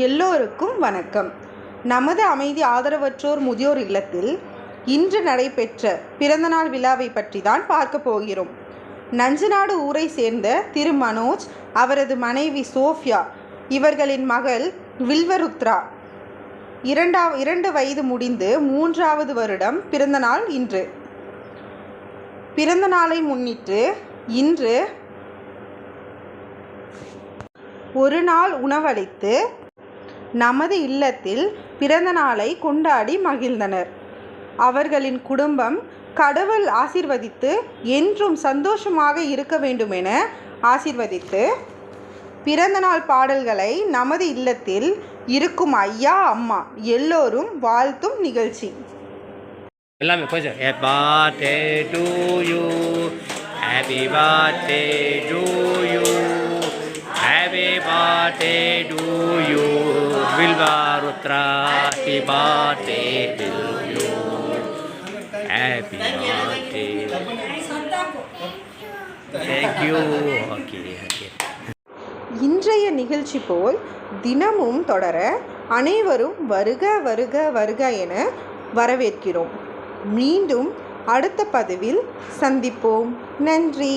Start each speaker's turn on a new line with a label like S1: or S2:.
S1: எல்லோருக்கும் வணக்கம். நமது அமைதி ஆதரவற்றோர் முதியோர் இல்லத்தில் இன்று நடைபெற்ற பிறந்தநாள் விழாவை பற்றி தான் பார்க்க போகிறோம். நஞ்சநாடு ஊரை சேர்ந்த திரு மனோஜ், அவரது மனைவி சோஃபியா, இவர்களின் மகள் வில்வருத்ரா 2 வயது முடிந்து 3வது வருடம் பிறந்தநாள் இன்று. பிறந்தநாளை முன்னிட்டு இன்று ஒரு நாள் உணவளித்து நமது இல்லத்தில் பிறந்த நாளை கொண்டாடி மகிழ்ந்தனர். அவர்களின் குடும்பம் கடவுள் ஆசீர்வதித்து என்றும் சந்தோஷமாக இருக்க வேண்டும் என ஆசீர்வதித்து பிறந்தநாள் பாடல்களை நமது இல்லத்தில் இருக்கும் ஐயா அம்மா எல்லோரும் வாழ்த்தும் நிகழ்ச்சி.
S2: எல்லாமே கொஞ்சம் Happy birthday to you, happy birthday to you, happy birthday to you, Vilvarutra, happy birthday to you, happy birthday. Thank you. Okay.
S1: இன்றைய நிகழ்ச்சி போல் தினமும் தொடர அனைவரும் வருக வருக வருக என வரவேற்கிறோம். மீண்டும் அடுத்த பதிவில் சந்திப்போம். நன்றி.